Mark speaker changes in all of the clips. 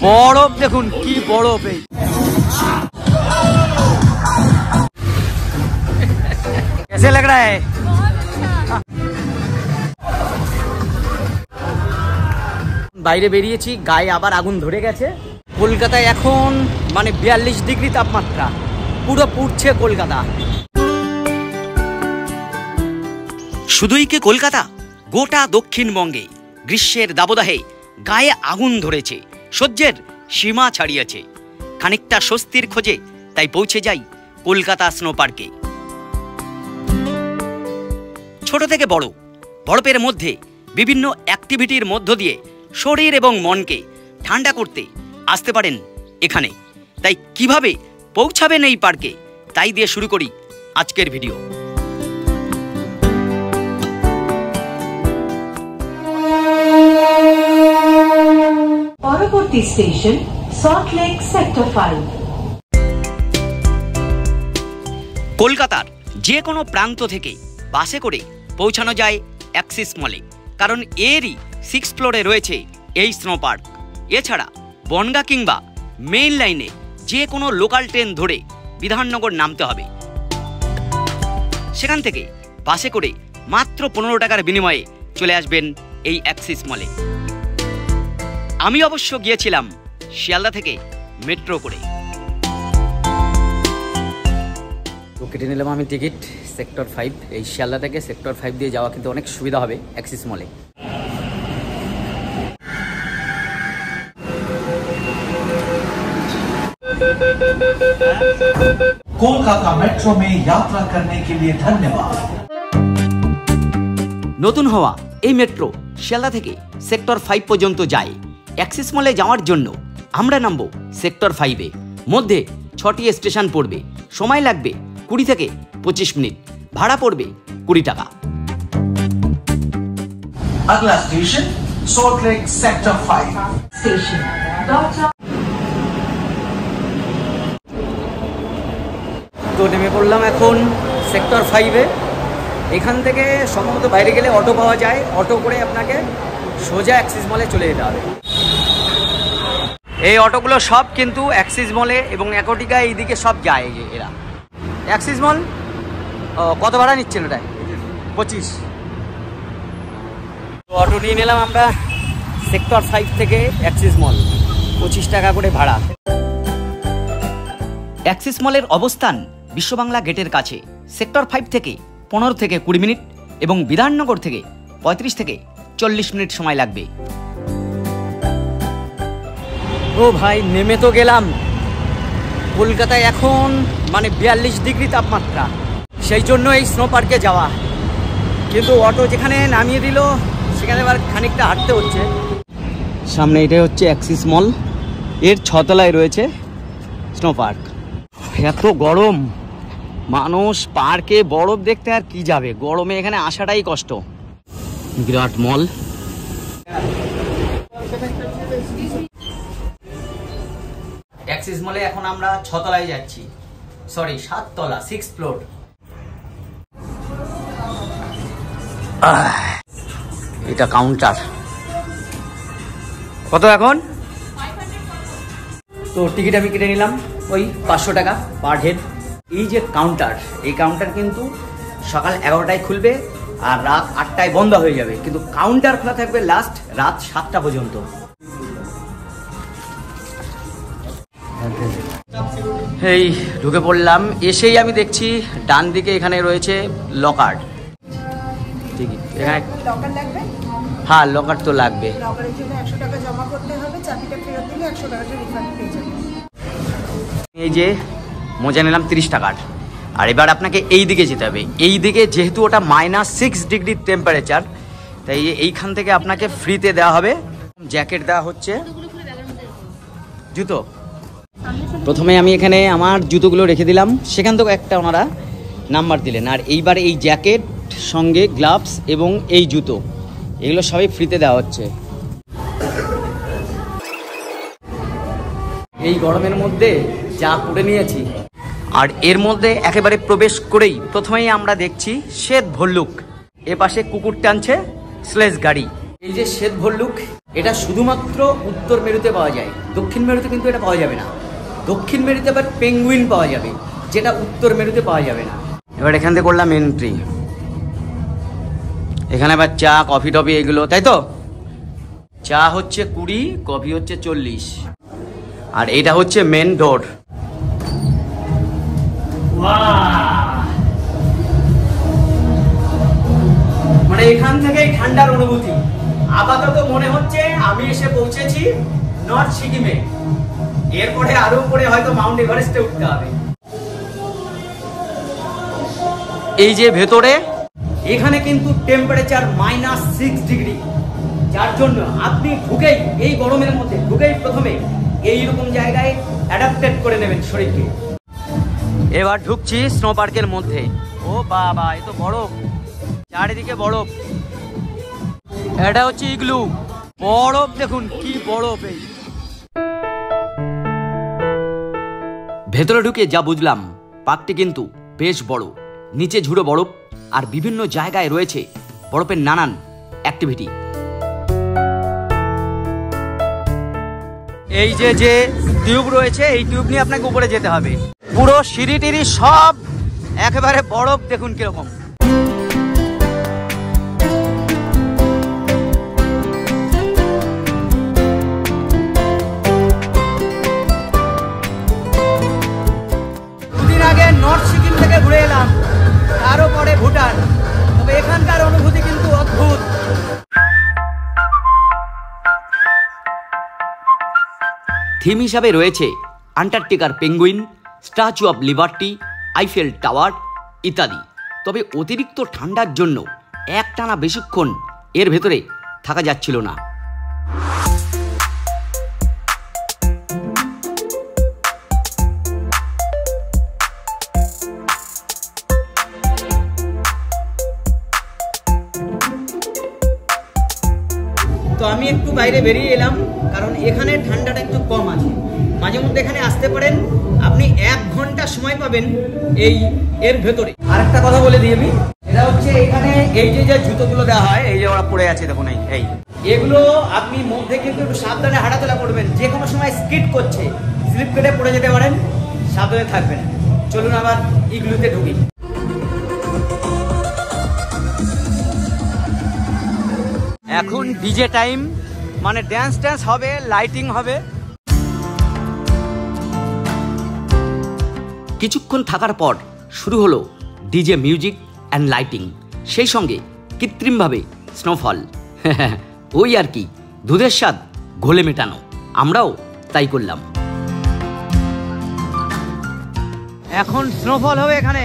Speaker 1: বরফ দেখুন কি বরফ। এই कैसे लग रहा है? বাইরে বেরিয়েছি, গায়ে আবার আগুন ধরে গেছে। কলকাতায় এখন মানে 42 ডিগ্রি তাপমাত্রা, পুরো পুড়ছে কলকাতা। শুধুই কি কলকাতা, গোটা দক্ষিণবঙ্গে গ্রীষ্মের দাবদাহে গায়ে আগুন ধরেছে, সহ্যের সীমা ছাড়িয়েছে। খানিকটা স্বস্তির খোঁজে তাই পৌঁছে যাই কলকাতা স্নো পার্কে। ছোট থেকে বড় বরফের মধ্যে বিভিন্ন অ্যাক্টিভিটির মধ্য দিয়ে শরীর এবং মনকে ঠান্ডা করতে আসতে পারেন এখানে। তাই কিভাবে পৌঁছাবেন এই পার্কে, তাই দিয়ে শুরু করি আজকের ভিডিও।
Speaker 2: পরবর্তী স্টেশন সল্ট লেক সেক্টর 5।
Speaker 1: কলকাতার যে কোনো প্রান্ত থেকে বাসে করে পৌঁছানো যায় অ্যাক্সিস মলে, কারণ এরই 6 ফ্লোরে রয়েছে এই স্নো পার্ক। এছাড়া বনগাঁ কিংবা মেইন লাইনে যে কোনো লোকাল ট্রেন ধরে বিধাননগর নামতে হবে। সেখান থেকে বাসে করে মাত্র 15 টাকার বিনিময়ে চলে আসবেন এই অ্যাক্সিস মলে। আমি অবশ্য গিয়েছিলাম শিয়ালদা থেকে মেট্রো করে। তো কেটে নিলাম আমি টিকিট সেক্টর 5। এই শিয়ালদা থেকে সেক্টর 5 দিয়ে যাওয়া কিন্তু অনেক সুবিধা হবে অ্যাক্সিস মলে।
Speaker 3: कोलकाता मेट्रो में यात्रा करने के लिए धन्यवाद।
Speaker 1: নতুন হওয়া এই মেট্রো শিয়ালদা থেকে সেক্টর 5 পর্যন্ত যায়। অ্যাক্সিস মলে যাওয়ার জন্য আমরা নামবো সেক্টর 5-এ। মধ্যে 6টি স্টেশন পড়বে, সময় লাগবে 20 থেকে 25 মিনিট, ভাড়া পড়বে 20 টাকা।
Speaker 3: अगला station salt lake sector 5
Speaker 2: station.
Speaker 1: তো নেমে পড়লাম এখন সেক্টর 5-এ। এখান থেকে সম্ভবত বাইরে গেলে অটো পাওয়া যায়, অটো করে আপনাকে সোজা অ্যাক্সিস মলে চলে যেতে হবে। এই অটোগুলো সব কিন্তু অ্যাক্সিস মলে এবং অ্যাকোটিকা এইদিকে সব যায়। যে এরা অ্যাক্সিস মল কত ভাড়া নিচ্ছেন ওটায়? 25। তো অটো নিয়ে নিলাম আমরা সেক্টর 5 থেকে অ্যাক্সিস মল, 25 টাকা করে ভাড়া। অ্যাক্সিস মলের অবস্থান বিশ্ববাংলা গেটের কাছে। সেক্টর 5 থেকে 15 থেকে 20 মিনিট এবং বিধাননগর থেকে 35 থেকে 40 মিনিট সময় লাগবে। ও ভাই, নেমে তো গেলাম। কলকাতায় এখন মানে 42 ডিগ্রি তাপমাত্রা, সেই জন্য এই স্নো পার্কে যাওয়া। কিন্তু অটো যেখানে নামিয়ে দিল সেখানে আবার খানিকটা হাঁটতে হচ্ছে। সামনে এটাই হচ্ছে অ্যাক্সিস মল, এর 6 তলায় রয়েছে স্নো পার্ক। এত গরম, মানুষ পার্কে বরফ দেখতে আর কি যাবে, গরমে এখানে আসাটাই কষ্ট। বিরাট মল। অ্যাক্সিস মলে এখন আমরা 6 তলায় যাচ্ছি, সরি 7 তলা, 6 ফ্লোর। এটা কাউন্টার। কত এখন? তো টিকিট আমি কেটে নিলাম ওই 500 টাকা পার হেড। এই যে কাউন্টার, এই কাউন্টার কিন্তু সকাল 11টায় খুলবে আর রাত 8টায় বন্ধ হয়ে যাবে, কিন্তু কাউন্টার খোলা থাকবে লাস্ট রাত 7টা পর্যন্ত। এই ঢুকে পড়লাম, এসেই আমি দেখছি ডান দিকে এখানে রয়েছে লকার। ঠিক এখানে
Speaker 4: লকার লাগবে?
Speaker 1: হ্যাঁ, লকার তো লাগবে।
Speaker 4: লকারের জন্য 100 টাকা জমা করতে হবে, চাবিটা ফেরত দিলে 100 টাকাটা রিফান্ড পেয়ে যাবেন।
Speaker 1: এই যে মোজা নিলাম 30 টাকার। আর এবার আপনাকে এই দিকে যেতে হবে। এই দিকে যেহেতু ওটা -6 ডিগ্রি টেম্পারেচার, তাই এইখান থেকে আপনাকে ফ্রিতে দেওয়া হবে জ্যাকেট, দেওয়া হচ্ছে জুতো। প্রথমে আমি এখানে আমার জুতোগুলো রেখে দিলাম, সেখান থেকে একটা ওনারা নাম্বার দিলেন। আর এইবার এই জ্যাকেট সঙ্গে গ্লাভস এবং এই জুতো, এগুলো সবই ফ্রিতে দেওয়া হচ্ছে। এই গরমের মধ্যে যা পরে নিয়েছি, আর এর মধ্যে একেবারে প্রবেশ করেই প্রথমেই আমরা দেখছি শ্বেত ভল্লুক। এ পাশে কুকুর টানছে স্লেজ গাড়ি। এই যে শ্বেত ভল্লুক, এটা শুধুমাত্র উত্তর মেরুতে পাওয়া যায়, দক্ষিণ মেরুতে কিন্তু এটা পাওয়া যাবে না। দক্ষিণ মেরুতে আবার পেঙ্গুইন পাওয়া যাবে, যেটা উত্তর মেরুতে পাওয়া যাবে না। এবার এখান থেকে করলাম এন্ট্রি। এখানে আবার চা কফি টফি এগুলো, তাই তো? চা হচ্ছে 20, কফি হচ্ছে 40। আর এটা হচ্ছে মেন ডোর। মানে এখান থেকেই ঠান্ডার অনুভূতি। আপাতত মনে হচ্ছে আমি এসে পৌঁছেছি নর্থ সিকিমে। এরপরে আরো উপরে হয়তো মাউন্ট এভারেস্টে উঠতে হবে। এই যে ভেতরে, এখানে কিন্তু টেম্পারেচার -6 ডিগ্রি, যার জন্য আপনি ঢুকেই এই গরমের মধ্যে ঢুকেই প্রথমে এইরকম জায়গায় অ্যাডাপ্টেড করে নেবেন শরীরকে। এবার ঢুকছি স্নো পার্কের মধ্যে। ও বাবা, এ তো বরফ, চারিদিকে বরফ। এটা হচ্ছে ইগলু, বরফ দেখুন কি বরফ। এই ভেতরে ঢুকে যা বুঝলাম, পার্কটি কিন্তু বেশ বড়। নিচে ঝুড়ো বরফ আর বিভিন্ন জায়গায় রয়েছে বরফের নানান অ্যাক্টিভিটি। এই যে যে টিউব রয়েছে, এই টিউব নিয়ে আপনাকে উপরে যেতে হবে। পুরো সিঁড়ি টিড়ি সব একেবারে বরফ, দেখুন কিরকম। দুদিন আগে নর্থ সিকিম থেকে ঘুরে এলাম, তারও পরে ভুটান। তবে এখানকার অনুভূতি কিন্তু অদ্ভুত। থিম হিসাবে রয়েছে আন্টার্কটিকার penguin, statue of liberty, Eiffel tower ইত্যাদি। তবে অতিরিক্ত ঠান্ডার জন্য একটানা বেশিক্ষণ এর ভেতরে থাকা যাচ্ছিল না। তো আমি একটু বাইরে বেরিয়ে এলাম, কারণ এখানে ঠান্ডাটা একটু কম আছে। মাঝে মধ্যে এখানে আসতে পারেন, আপনি 1 ঘন্টা সময় পাবেন এর ভেতরে। আর একটা কথা বলে দিই আমি, এটা হচ্ছে এখানে এই যে জুতোগুলো দেওয়া হয়, এই যে ওরা পড়ে আছে দেখুন, এই এগুলো আপনি মধ্যে কিন্তু একটু সাবধানে হাঁটাচলা করবেন। যে কোনো সময় স্কিড করছে, স্লিপ কেটে পড়ে যেতে পারেন, সাবধানে থাকবেন। চলুন আবার ইগলুতে ঢুকি। এখন ডিজে টাইম, মানে ড্যান্স ট্যান্স হবে, লাইটিং হবে। কিছুক্ষণ থাকার পর শুরু হলো ডিজে মিউজিক অ্যান্ড লাইটিং, সেই সঙ্গে কৃত্রিমভাবে স্নোফল। ওই আর কি, দুধের স্বাদ ঘোলে মেটানো। আমরাও তাই করলাম। এখন স্নোফল হবে এখানে।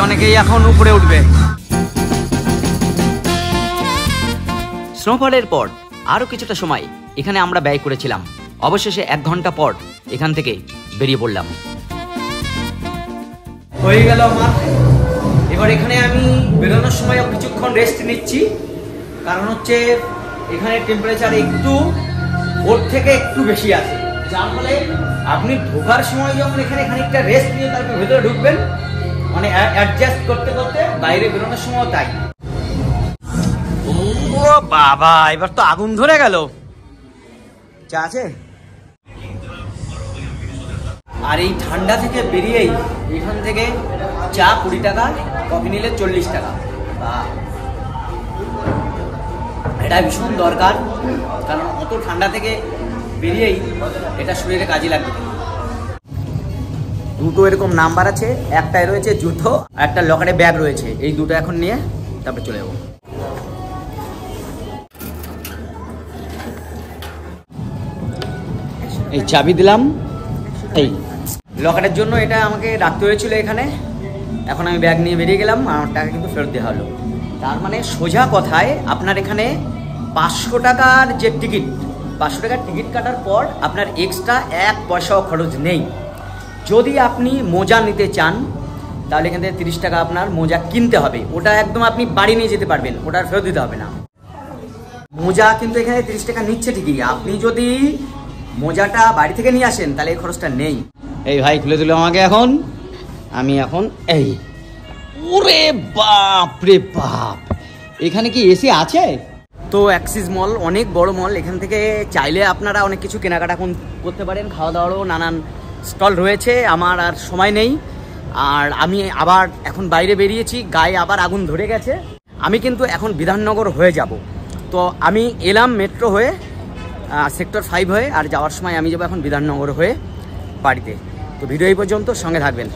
Speaker 1: অনেকেই এখন উপরে উঠবে। স্নোফলের পর আরো কিছুটা সময় এখানে আমরা ব্যয় করেছিলাম। অবশেষে 1 ঘন্টা পর এখান থেকে বেরিয়ে পড়লাম। হয়ে গেল আমার। এবার এখানে আমি বেরোনোর সময় কিছুক্ষণ রেস্ট নিচ্ছি, কারণ হচ্ছে এখানে টেম্পারেচার একটু ওর থেকে একটু বেশি আছে, যার ফলে আপনি ঢোকার সময় যখন এখানে খানিকটা রেস্ট নিয়ে তারপর ভেতরে ঢুকবেন, মানে অ্যাডজাস্ট করতে করতে বাইরে বেরোনোর সময় তাই। ও বাবা, এবার তো আগুন ধরে গেল। চা আছে? আর এই ঠান্ডা থেকে বেরিয়েই এখান থেকে চা 20 টাকা, কফি নিলে 40 টাকা। এটা ভীষণ দরকার, কারণ অত ঠান্ডা থেকে বেরিয়েই এটা শরীরে কাজে লাগবে। দুটো এরকম নাম্বার আছে, একটাই রয়েছে জুতো, আর একটা লকারে ব্যাগ রয়েছে। এই দুটো এখন নিয়ে তারপরে চলে যাবো। এই চাবি দিলাম, এই লকারের জন্য এটা আমাকে রাখতে হয়েছিল এখানে। এখন আমি ব্যাগ নিয়ে বেরিয়ে গেলাম, আমার টাকা কিন্তু ফেরত দেওয়া হলো। তার মানে সোজা কথায় আপনার এখানে 500 টাকার যে টিকিট, 500 টাকার টিকিট কাটার পর আপনার এক্সট্রা 1 পয়সাও খরচ নেই। যদি আপনি মোজা নিতে চান তাহলে এখান থেকে 30 টাকা আপনার মোজা কিনতে হবে, ওটা একদম আপনি বাড়ি নিয়ে যেতে পারবেন, ওটা ফেরত দিতে হবে না। মোজা কিন্তু এখানে 30 টাকা নিচ্ছে ঠিকই, আপনি যদি মোজাটা বাড়ি থেকে নিয়ে আসেন তাহলে এই খরচটা নেই। এই ভাই খুলে দিল আমাকে, এখন আমি এখন এই, ওরে বাপ রে বাপ, এখানে কি এসি আছে? তো অ্যাক্সিস মল অনেক বড় মল, এখান থেকে চাইলে আপনারা অনেক কিছু কেনাকাটা করতে পারেন, খাওয়া দাওয়ারও নানান স্টল রয়েছে। আমার আর সময় নেই, আর আমি আবার এখন বাইরে বেরিয়েছি, গায়ে আবার আগুন ধরে গেছে। আমি কিন্তু এখন বিধাননগর হয়ে যাব, তো আমি এলাম মেট্রো হয়ে, সেক্টর 5 হয়ে, আর যাওয়ার সময় আমি যাবো এখন বিধাননগর হয়ে বাড়িতে। তো ভিডিও এই পর্যন্ত, সঙ্গে থাকবেন।